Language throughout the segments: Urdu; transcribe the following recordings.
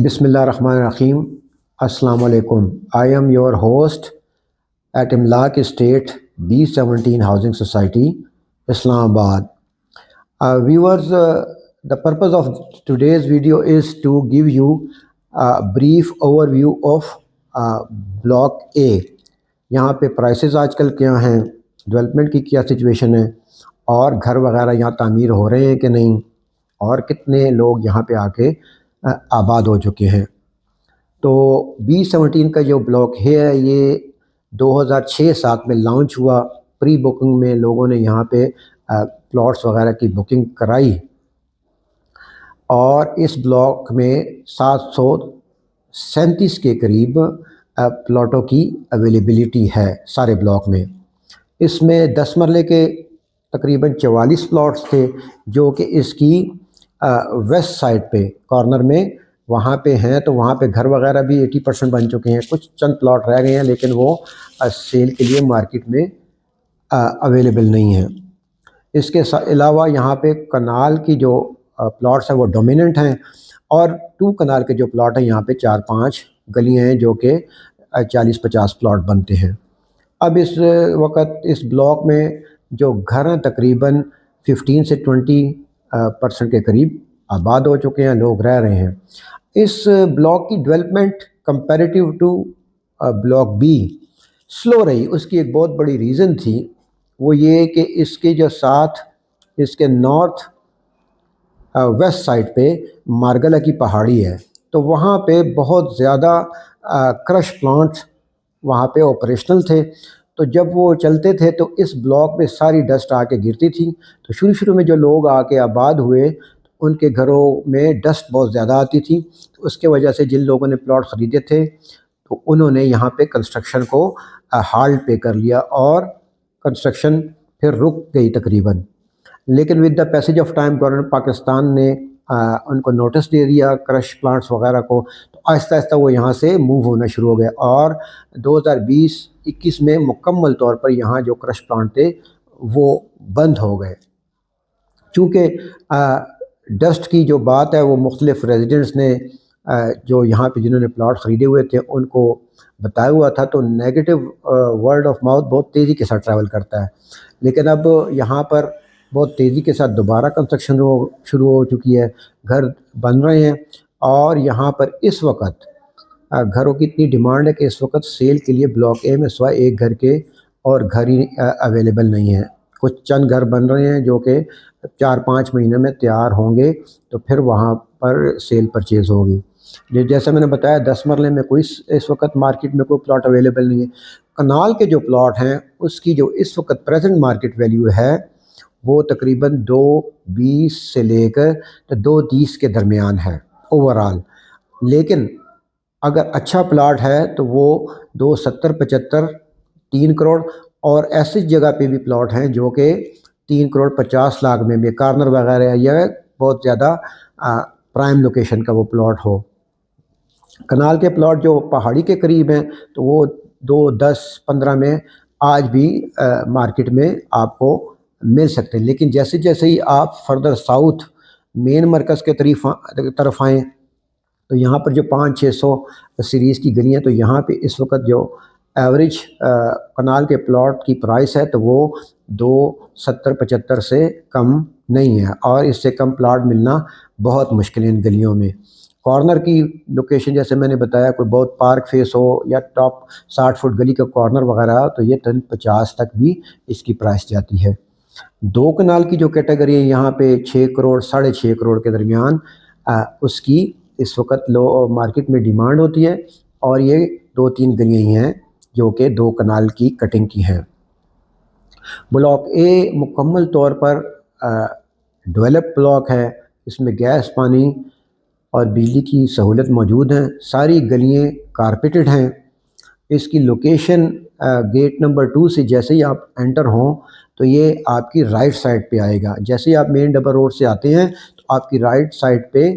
بسم اللہ الرحمن الرحیم. السلام علیکم. I am your host at Amlaak estate B17 housing society Islamabad. Viewers, the purpose of today's video is to give you a brief overview of Block A. یہاں پہ پرائسز آج کل کیا ہیں، ڈیولپمنٹ کی کیا سچویشن ہے، اور گھر وغیرہ یہاں تعمیر ہو رہے ہیں کہ نہیں، اور کتنے لوگ یہاں پہ آ کے آباد ہو چکے ہیں. تو B17 کا جو بلاک ہے یہ 2006-07 میں لانچ ہوا. پری بکنگ میں لوگوں نے یہاں پہ پلاٹس وغیرہ کی بکنگ کرائی، اور اس بلاک میں 737 کے قریب پلاٹوں کی اویلیبلٹی ہے سارے بلاک میں. اس میں 10 مرلے کے تقریباً 44 پلاٹس تھے جو کہ اس کی ویسٹ سائڈ پہ کارنر میں وہاں پہ ہیں. تو وہاں پہ گھر وغیرہ بھی 80% بن چکے ہیں، کچھ چند پلاٹ رہ گئے ہیں لیکن وہ سیل کے لیے مارکیٹ میں اویلیبل نہیں ہیں. اس کے علاوہ یہاں پہ کنال کی جو پلاٹس ہیں وہ ڈومیننٹ ہیں، اور 2 کنال کے جو پلاٹ ہیں یہاں پہ 4-5 گلیاں ہیں جو کہ 40-50 پلاٹ بنتے ہیں. اب اس وقت اس بلاک میں جو گھر ہیں تقریباً 15 سے 20% کے قریب آباد ہو چکے ہیں، لوگ رہ رہے ہیں. اس بلاک کی development comparative to block B slow رہی. اس کی ایک بہت بڑی ریزن تھی، وہ یہ کہ اس کے جو ساتھ اس کے نارتھ ویسٹ سائڈ پہ مارگلہ کی پہاڑی ہے، تو وہاں پہ بہت زیادہ کرش پلانٹس وہاں پہ آپریشنل تھے. تو جب وہ چلتے تھے تو اس بلاک پہ ساری ڈسٹ آ کے گرتی تھی. تو شروع میں جو لوگ آ کے آباد ہوئے ان کے گھروں میں ڈسٹ بہت زیادہ آتی تھی. تو اس کے وجہ سے جن لوگوں نے پلاٹ خریدے تھے تو انہوں نے یہاں پہ کنسٹرکشن کو ہالٹ پہ کر لیا، اور کنسٹرکشن پھر رک گئی تقریباً. لیکن with the passage of time government Pakistan نے ان کو نوٹس دے دیا کرش پلانٹس وغیرہ کو، تو آہستہ آہستہ وہ یہاں سے موو ہونا شروع ہو گئے. اور 2020-21 میں مکمل طور پر یہاں جو کرش پلانٹ تھے وہ بند ہو گئے. چونکہ ڈسٹ کی جو بات ہے وہ مختلف ریزیڈنٹس نے جو یہاں پہ جنہوں نے پلاٹ خریدے ہوئے تھے ان کو بتایا ہوا تھا. تو نیگیٹو ورڈ آف ماؤتھ بہت تیزی کے ساتھ ٹریول کرتا ہے. لیکن اب یہاں پر بہت تیزی کے ساتھ دوبارہ کنسٹرکشن شروع ہو چکی ہے، گھر بن رہے ہیں. اور یہاں پر اس وقت گھروں کی اتنی ڈیمانڈ ہے کہ اس وقت سیل کے لیے بلاک اے میں سوائے ایک گھر کے اور گھر ہی اویلیبل نہیں ہیں. کچھ چند گھر بن رہے ہیں جو کہ 4-5 مہینے میں تیار ہوں گے، تو پھر وہاں پر سیل پرچیز ہوگی. جیسے میں نے بتایا 10 مرلے میں کوئی اس وقت مارکیٹ میں کوئی پلاٹ اویلیبل نہیں ہے. کنال کے جو پلاٹ ہیں اس کی جو اس وقت پریزنٹ مارکیٹ ویلیو ہے وہ تقریباً 2.20 سے لے کر 2.30 کے درمیان ہے اوورال. لیکن اگر اچھا پلاٹ ہے تو وہ 2.70-75 3 کروڑ، اور ایسی جگہ پہ بھی پلاٹ ہیں جو کہ 3.50 کروڑ میں بھی کارنر وغیرہ یا بہت زیادہ پرائم لوکیشن کا وہ پلاٹ ہو. کنال کے پلاٹ جو پہاڑی کے قریب ہیں تو وہ 2.10-15 میں آج بھی مارکیٹ میں آپ کو مل سکتے ہیں. لیکن جیسے جیسے ہی آپ فردر ساؤتھ مین مرکز کے طرف آئیں تو یہاں پر جو 500-600 سیریز کی گلیاں، تو یہاں پہ اس وقت جو ایوریج کنال کے پلاٹ کی پرائس ہے تو وہ 2.70-75 سے کم نہیں ہے، اور اس سے کم پلاٹ ملنا بہت مشکل ہے ان گلیوں میں. کارنر کی لوکیشن جیسے میں نے بتایا کوئی بہت پارک فیس ہو یا ٹاپ 60 فٹ گلی کا کارنر وغیرہ ہو تو یہ 350 تک بھی اس کی پرائس جاتی ہے. 2 کنال کی جو کیٹیگری ہے یہاں پہ 6 کروڑ 6.5 کروڑ کے درمیان اس کی اس وقت مارکیٹ میں ڈیمانڈ ہوتی ہے. اور یہ 2-3 گلیاں ہی ہیں جو کہ 2 کنال کی کٹنگ کی ہیں. بلاک اے مکمل طور پر ڈیولپ بلاک ہے. اس میں گیس، پانی اور بجلی کی سہولت موجود ہیں. ساری گلیاں کارپیٹڈ ہیں. اس کی لوکیشن گیٹ نمبر 2 سے جیسے ہی آپ انٹر ہوں تو یہ آپ کی رائٹ سائڈ پہ آئے گا. جیسے ہی آپ مین ڈبل روڈ سے آتے ہیں تو آپ کی رائٹ سائڈ پہ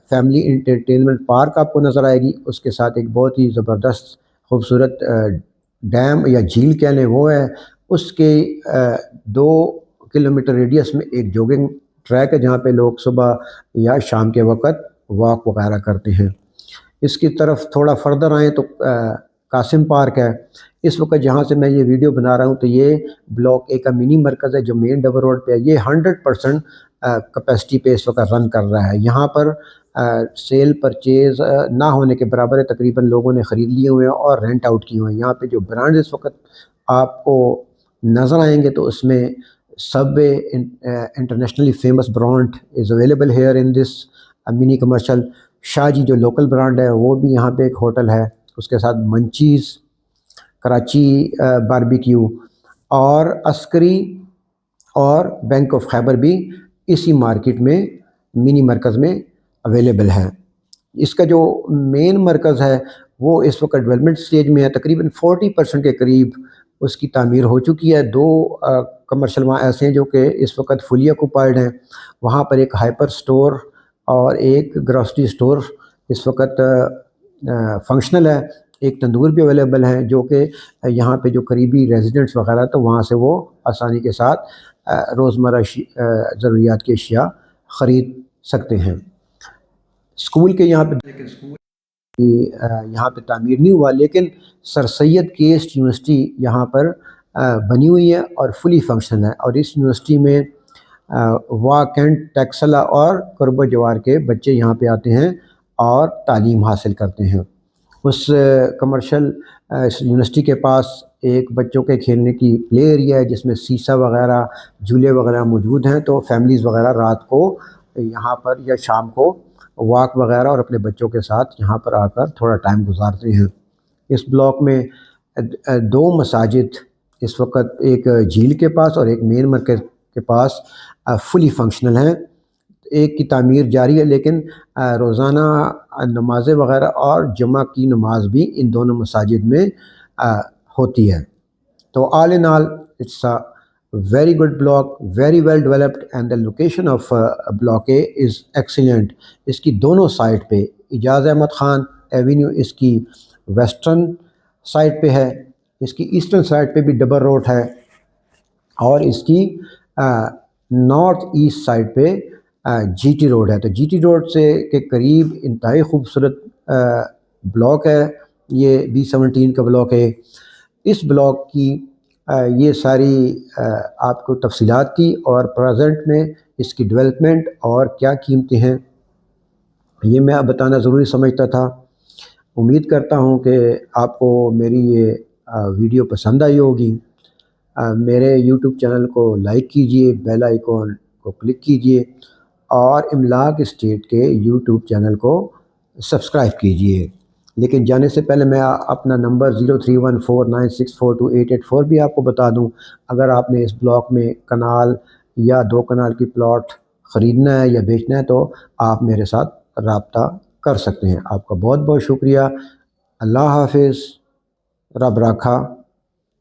فیملی انٹرٹینمنٹ پارک آپ کو نظر آئے گی. اس کے ساتھ ایک بہت ہی زبردست خوبصورت ڈیم یا جھیل کہہ لیں وہ ہے. اس کے 2 کلومیٹر ریڈیس میں ایک جوگنگ ٹریک ہے جہاں پہ لوگ صبح یا شام کے وقت واک وغیرہ کرتے ہیں۔ اس کی طرف تھوڑا فردر آئیں تو قاسم پارک ہے۔ اس وقت جہاں سے میں یہ ویڈیو بنا رہا ہوں تو یہ بلاک اے کا منی مرکز ہے جو مین ڈبل روڈ پہ ہے۔ یہ 100% کیپیسٹی پہ اس وقت رن کر رہا ہے۔ یہاں پر سیل پرچیز نہ ہونے کے برابر ہے، تقریباً لوگوں نے خرید لیے ہوئے ہیں اور رینٹ آؤٹ کیے ہوئے ہیں۔ یہاں پہ جو برانڈ اس وقت آپ کو نظر آئیں گے تو اس میں Subway internationally famous brand is available here in this mini commercial. Shah ji جو لوکل برانڈ ہے وہ بھی یہاں پہ ایک ہوٹل ہے، اس کے ساتھ منچیز، کراچی باربیکیو اور عسکری اور بینک آف خیبر بھی اسی مارکیٹ میں منی مرکز میں اویلیبل ہے۔ اس کا جو مین مرکز ہے وہ اس وقت ڈیولپمنٹ سٹیج میں ہے، تقریباً 40% کے قریب اس کی تعمیر ہو چکی ہے۔ 2 کمرشل وہاں ایسے ہیں جو کہ اس وقت فلی آکوپائڈ ہیں۔ وہاں پر ایک ہائپر سٹور اور ایک گروسری سٹور اس وقت فنکشنل ہے۔ ایک تندور بھی اویلیبل ہے جو کہ یہاں پہ جو قریبی ریزیڈنٹس وغیرہ تو وہاں سے وہ آسانی کے ساتھ روزمرہ ضروریات کی اشیاء خرید سکتے ہیں۔ اسکول کے یہاں پہ تعمیر نہیں ہوا، لیکن سر سید کیسٹ یونیورسٹی یہاں پر بنی ہوئی ہے اور فلی فنکشنل ہے، اور اس یونیورسٹی میں واکنڈ ٹیکسلا اور قرب جوار کے بچے یہاں پہ آتے ہیں اور تعلیم حاصل کرتے ہیں۔ اس کمرشل یونیورسٹی کے پاس ایک بچوں کے کھیلنے کی پلے ایریا ہے جس میں سیسا وغیرہ، جھولے وغیرہ موجود ہیں، تو فیملیز وغیرہ رات کو یہاں پر یا شام کو واک وغیرہ اور اپنے بچوں کے ساتھ یہاں پر آ کر تھوڑا ٹائم گزارتے ہیں۔ اس بلاک میں 2 مساجد اس وقت ایک جھیل کے پاس اور ایک مین مرکز کے پاس فلی فنکشنل ہیں۔ ایک کی تعمیر جاری ہے، لیکن روزانہ نمازیں وغیرہ اور جمعہ کی نماز بھی ان دونوں مساجد میں ہوتی ہے۔ تو all in all it's a very good block, very well developed, and the location of block A is excellent. اس کی دونوں سائٹ پہ اعجاز احمد خان ایوینیو اس کی ویسٹرن سائٹ پہ ہے، اس کی ایسٹرن سائٹ پہ بھی ڈبل روڈ ہے، اور اس کی نارتھ ایسٹ سائڈ پہ جی ٹی روڈ ہے۔ تو جی ٹی روڈ سے کے قریب انتہائی خوبصورت بلاک ہے یہ B17 کا بلاک ہے۔ اس بلاک کی یہ ساری آپ کو تفصیلات تھی، اور پریزنٹ میں اس کی ڈیولپمنٹ اور کیا قیمتیں ہیں یہ میں اب بتانا ضروری سمجھتا تھا۔ امید کرتا ہوں کہ آپ کو میری یہ ویڈیو پسند آئی ہوگی۔ میرے یوٹیوب چینل کو لائک کیجئے، بیل آئیکن کو کلک کیجئے، اور املاک اسٹیٹ کے یوٹیوب چینل کو سبسکرائب کیجئے۔ لیکن جانے سے پہلے میں اپنا نمبر 0314964288 بھی آپ کو بتا دوں۔ اگر آپ نے اس بلاک میں کنال یا 2 کنال کی پلاٹ خریدنا ہے یا بیچنا ہے تو آپ میرے ساتھ رابطہ کر سکتے ہیں۔ آپ کا بہت بہت شکریہ۔ اللہ حافظ، رب راکھا۔